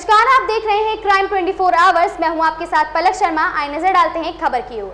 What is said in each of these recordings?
नमस्कार, आप देख रहे हैं क्राइम 24 आवर्स। मैं हूं आपके साथ पलक शर्मा। आइए नजर डालते हैं खबर की ओर।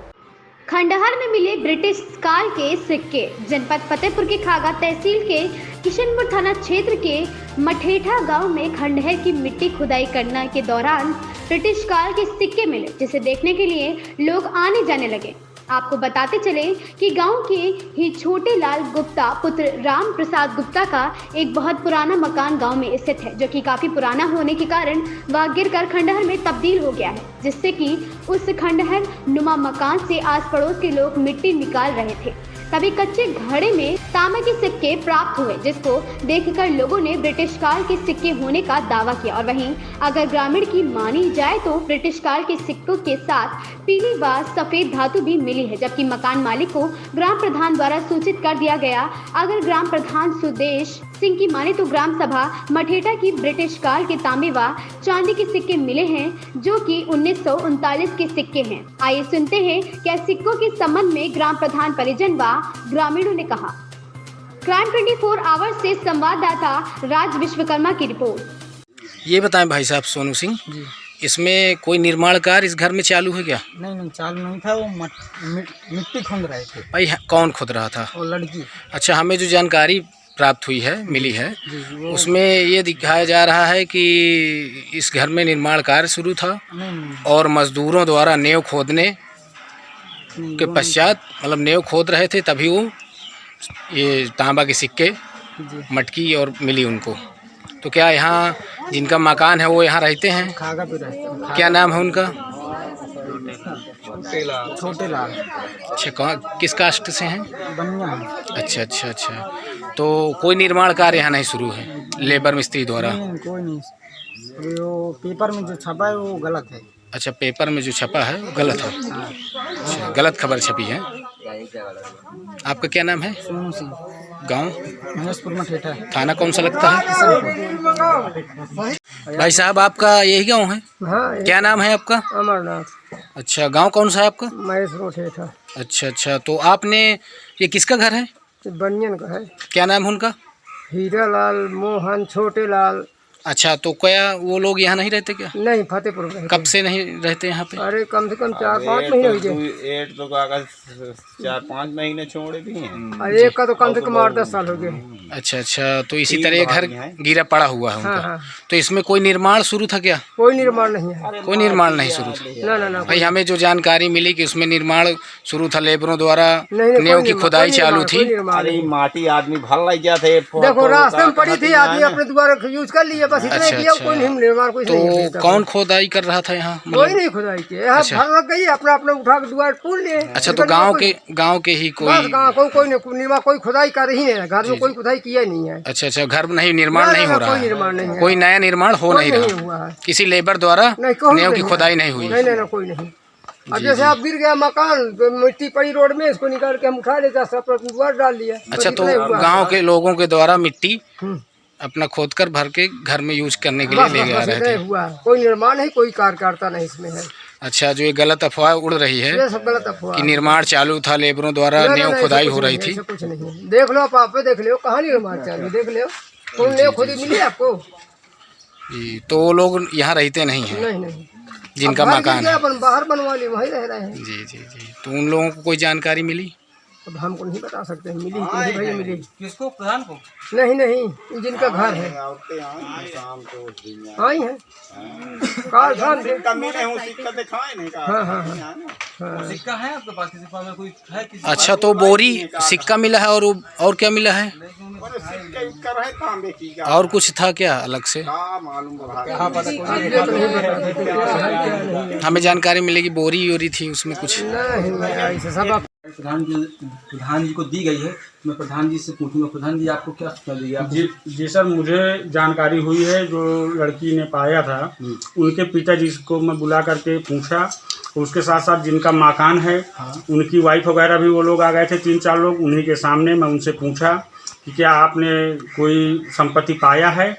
खंडहर में मिले ब्रिटिश काल के सिक्के। जनपद फतेहपुर के खागा तहसील के किशनपुर थाना क्षेत्र के मठेठा गांव में खंडहर की मिट्टी खुदाई करने के दौरान ब्रिटिश काल के सिक्के मिले, जिसे देखने के लिए लोग आने जाने लगे। आपको बताते चले कि गांव के ही छोटे लाल गुप्ता पुत्र राम प्रसाद गुप्ता का एक बहुत पुराना मकान गांव में स्थित है, जो कि काफ़ी पुराना होने के कारण वह गिरकर खंडहर में तब्दील हो गया है, जिससे कि उस खंडहर नुमा मकान से आस पड़ोस के लोग मिट्टी निकाल रहे थे। तभी कच्चे घड़े में तांबे के सिक्के प्राप्त हुए, जिसको देखकर लोगों ने ब्रिटिश काल के सिक्के होने का दावा किया। और वहीं अगर ग्रामीण की मानी जाए तो ब्रिटिश काल के सिक्कों के साथ पीली व सफेद धातु भी मिली है, जबकि मकान मालिक को ग्राम प्रधान द्वारा सूचित कर दिया गया। अगर ग्राम प्रधान सुदेश सिंह की माने तो ग्राम सभा मठेठा की ब्रिटिश काल के तांबे व चांदी के सिक्के मिले हैं, जो कि 1939 के सिक्के हैं। आइए सुनते हैं क्या सिक्कों के संबंध में ग्राम प्रधान परिजन व ग्रामीणों ने कहा। क्राइम 24 आवर्स से संवाददाता राज विश्वकर्मा की रिपोर्ट। ये बताएं भाई साहब सोनू सिंह, इसमें कोई निर्माण कार्य इस घर में चालू है क्या? नहीं चालू नहीं था। वो मिट्टी खोद रहे थे। भाई कौन खोद रहा था? वो लड़की। अच्छा, हमें जो जानकारी प्राप्त हुई है, मिली है, उसमें ये दिखाया जा रहा है कि इस घर में निर्माण कार्य शुरू था और मजदूरों द्वारा नेव खोदने के पश्चात, मतलब नेव खोद रहे थे, तभी वो ये तांबा के सिक्के मटकी और मिली उनको। तो क्या यहाँ जिनका मकान है वो यहाँ रहते हैं? खागा पे रहते हैं। क्या नाम है उनका? छोटे लाल। अच्छा, कहाँ, किस कास्ट से हैं? बनिया है। अच्छा। तो कोई निर्माण कार्य यहाँ नहीं शुरू है लेबर मिस्त्री द्वारा? नहीं, कोई नहीं। वो पेपर में जो छपा है वो गलत है। अच्छा, पेपर में जो छपा है वो गलत है। अच्छा, गलत खबर छपी है। आपका क्या नाम है? सोनू सिंह। गांव? महेशपुर मठेठा। थाना कौन सा लगता है? भाई साहब, आपका यही गांव है? हाँ। क्या नाम है आपका? अमरनाथ। अच्छा, गांव कौन सा है आपका? महेशपुर मठेठा। अच्छा। तो आपने, ये किसका घर है? बनियन का है। क्या नाम है उनका? हीरा लाल, मोहन, छोटे लाल। अच्छा, तो क्या वो लोग यहाँ नहीं रहते क्या? नहीं, फतेहपुर में। कब से नहीं रहते यहाँ पे? अरे कम से कम 4-5 महीने हो गए। तो 4-5 महीने छोड़े भी हैं। अरे एक का तो कम से कम 8-10 साल हो गए। अच्छा। तो इसी तरह ये घर गिरा पड़ा हुआ है उनका। हाँ। तो इसमें कोई निर्माण शुरू था क्या? कोई निर्माण नहीं है। कोई निर्माण नहीं शुरू था? ना। भाई, हमें जो जानकारी मिली कि उसमें निर्माण शुरू था, लेबरों द्वारा नहीं, नेव की खुदाई चालू थी। अरे माटी आदमी भर लग गया थे। देखो रास्ते में पड़ी थी, आदमी अपने दोबारा यूज कर लिया, बस इतना किया। कोई नहीं निर्माण, कोई नहीं। तो कौन खुदाई कर रहा था यहाँ? कोई नहीं खुदाई किया। भर लग गई, अपना उठा के द्वार खोल लिए। अच्छा, तो गांव के ही कोई निर्माण, कोई खुदाई कर ही नहीं है घर में, कोई खुदाई किया नहीं है। अच्छा, घर नहीं, निर्माण नहीं हो रहा कोई निर्माण नहीं है। कोई नया निर्माण हो नहीं रहा? किसी लेबर द्वारा नेव की खुदाई नहीं हुई? नहीं, कोई नहीं। अब जैसे आप गिर गया मकान, तो मिट्टी पड़ी रोड में, इसको निकाल के हम उठा लेते, सब द्वार डाल लिया। अच्छा, तो गाँव के लोगों के द्वारा मिट्टी अपना खोदकर भर के घर में यूज करने के लिए ले जा रहे थे। हुआ कोई निर्माण है, कोई कार्यकर्ता नहीं इसमें है। अच्छा, जो ये गलत अफवाह उड़ रही है, ये सब गलत अफवाह कि निर्माण चालू था, लेबरों द्वारा नेव खुदाई हो रही थी। कुछ नहीं। देख लो आप देख लो, कहाँ निर्माण चालू, देख लो कौन नेव खुदी मिली आपको? तो वो लोग यहाँ रहते नहीं हैं? नहीं। जिनका मकान है बाहर बनवा लिए, वहीं रह रहे हैं। जी। तो उन लोगों को कोई जानकारी मिली? अब हमको नहीं बता सकते। मिली भाई, मिली किसको? प्रधान को? नहीं, जिनका घर है आई है कार धाम से। हाँ। सिक्का है आपके पास? किसी पास कोई है? अच्छा, तो बोरी सिक्का मिला है और क्या मिला है? और कुछ था क्या अलग से? हमें जानकारी मिलेगी बोरी थी उसमें कुछ नहीं। सब प्रधान जी को दी गई है। मैं प्रधान जी से पूछूंगा, प्रधान जी आपको क्या सूचना दी है? जी सर, मुझे जानकारी हुई है, जो लड़की ने पाया था उनके पिताजी को मैं बुला करके पूछा। उसके साथ साथ जिनका मकान है उनकी वाइफ वगैरह भी वो लोग आ गए थे, 3-4 लोग। उन्हीं के सामने मैं उनसे पूछा कि क्या आपने कोई संपत्ति पाया है?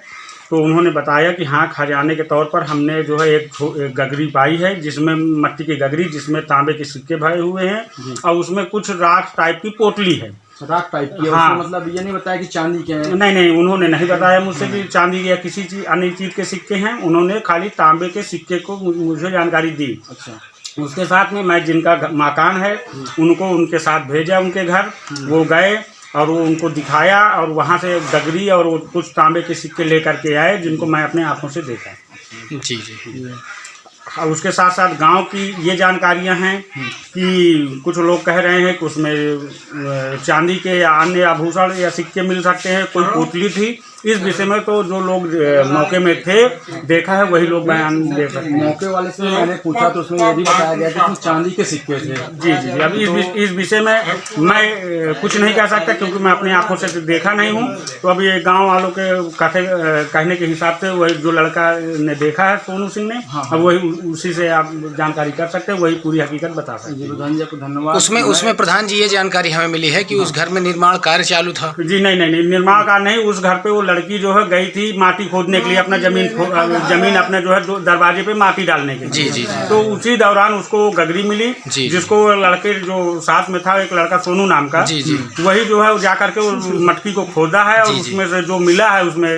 तो उन्होंने बताया कि हाँ, खजाने के तौर पर हमने जो है एक गगरी पाई है, जिसमें मट्टी की गगरी, जिसमें तांबे के सिक्के भरे हुए हैं और उसमें कुछ राख टाइप की पोटली है। सटाक टाइप की है, हाँ। उसमें मतलब ये नहीं बताया कि चांदी के हैं। नहीं, उन्होंने नहीं बताया मुझसे कि चांदी या किसी चीज अन्य चीज़ के सिक्के हैं। उन्होंने खाली तांबे के सिक्के को मुझे जानकारी दी। अच्छा। उसके साथ में मैं जिनका मकान है उनको उनके साथ भेजा उनके घर। वो गए और वो उनको दिखाया और वहाँ से गगरी और वो कुछ तांबे के सिक्के लेकर के आए, जिनको मैं अपने आँखों से देखा। जी जी। और उसके साथ साथ गांव की ये जानकारियां हैं कि कुछ लोग कह रहे हैं कि उसमें चांदी के या अन्य आभूषण या सिक्के मिल सकते हैं, कोई पोटली थी। इस विषय में तो जो लोग मौके में थे, देखा है, वही लोग बयान दे सकते हैं। मौके वाले से मैंने पूछा तो उसमें ये भी बताया गया कि उसमें चांदी के सिक्के थे। जी। अभी इस विषय में मैं कुछ नहीं कह सकता क्योंकि मैं अपनी आंखों से देखा नहीं हूँ। तो अभी ये गांव वालों के कहने के हिसाब से वही जो लड़का ने देखा है सोनू सिंह ने, अब वही उसी से आप जानकारी कर सकते हैं, वही पूरी हकीकत बता सकते हैं। प्रधान जी आपको धन्यवाद। उसमें प्रधान जी ये जानकारी हमें मिली है कि उस घर में निर्माण कार्य चालू था। जी नहीं, निर्माण कार्य नहीं। उस घर पे वो लड़की जो है गई थी माटी खोदने के लिए, अपना जमीन अपने जो है दरवाजे पे माटी डालने के लिए। जी। तो उसी दौरान उसको गगरी मिली, जिसको लड़के जो साथ में था, एक लड़का सोनू नाम का, जी। वही जो है जा करके मटकी को खोदा है और उसमें से जो मिला है उसमें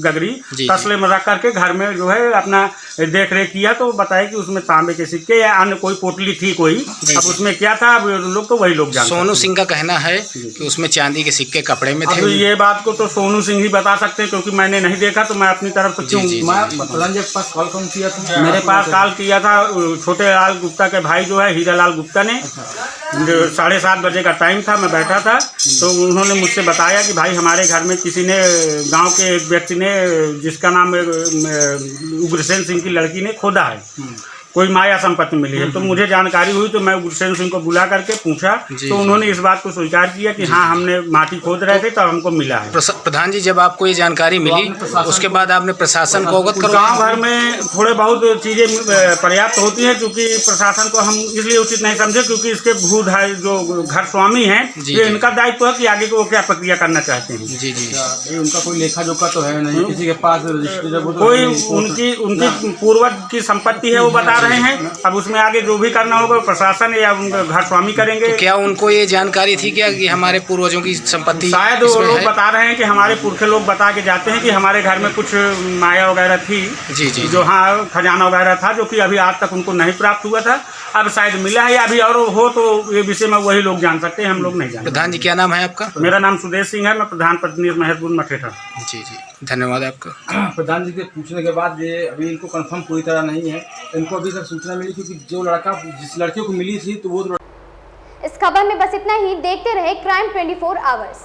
गगरी तसले में रख करके घर में जो है अपना देख रेख किया। तो बताया कि उसमें तांबे के सिक्के या अन्य कोई पोटली थी कोई। अब उसमें क्या था अब लोग तो वही लोग जानते हैं। सोनू सिंह का कहना है कि उसमें चांदी के सिक्के कपड़े में थे। अब ये बात को तो सोनू सिंह ही बता सकते हैं क्योंकि मैंने नहीं देखा। तो मैं अपनी तरफ से प्रधान जी के पास कॉल कौन किया था? मेरे पास कॉल किया था छोटे लाल गुप्ता के भाई जो है हीरा लाल गुप्ता ने। 7:30 बजे का टाइम था, मैं बैठा था। तो उन्होंने मुझसे बताया कि भाई हमारे घर में किसी ने, गांव के एक व्यक्ति ने, जिसका नाम उग्रसेन सिंह की लड़की ने खोदा है, कोई माया संपत्ति मिली है। तो मुझे जानकारी हुई तो मैं उग्रसेन सिंह को बुला करके पूछा। तो उन्होंने इस बात को स्वीकार किया कि हाँ, हमने माटी खोद रहे थे तब हमको मिला है। प्रधान जी, जब आपको ये जानकारी मिली उसके बाद आपने प्रशासन को अवगत करो? गाँव भर में थोड़े बहुत चीज़ें पर्याप्त होती हैं, क्योंकि प्रशासन को हम इसलिए उचित नहीं समझे क्योंकि इसके भूधारी जो घर स्वामी हैं, ये इनका दायित्व है कि आगे को वो क्या प्रक्रिया करना चाहते हैं। जी। उनका कोई लेखा जोखा तो है नहीं, किसी के पास कोई उनकी पूर्वज की संपत्ति है वो बता रहे हैं। अब उसमें आगे जो भी करना होगा प्रशासन या उनका घर स्वामी करेंगे। तो क्या उनको ये जानकारी थी क्या कि हमारे पूर्वजों की संपत्ति? शायद वो लोग बता रहे हैं कि हमारे पुरखे लोग बता के जाते हैं कि हमारे घर में कुछ माया वगैरह थी। जी। जो हाँ खजाना वगैरह था, जो कि अभी आज तक उनको नहीं प्राप्त हुआ था। अब शायद मिला है या अभी और हो, तो ये विषय में वही लोग जान सकते हैं, हम लोग नहीं जानते। प्रधान जी, क्या नाम है आपका? मेरा नाम सुदेश सिंह है, मैं प्रधान प्रतिनिधि महेशपुर मठेठा। जी, धन्यवाद आपका। प्रधान जी के पूछने के बाद ये अभी इनको कंफर्म पूरी तरह नहीं है, इनको अभी तक सूचना मिली क्योंकि जो लड़का जिस लड़के को मिली थी तो वो। इस खबर में बस इतना ही। देखते रहे क्राइम 24 आवर्स।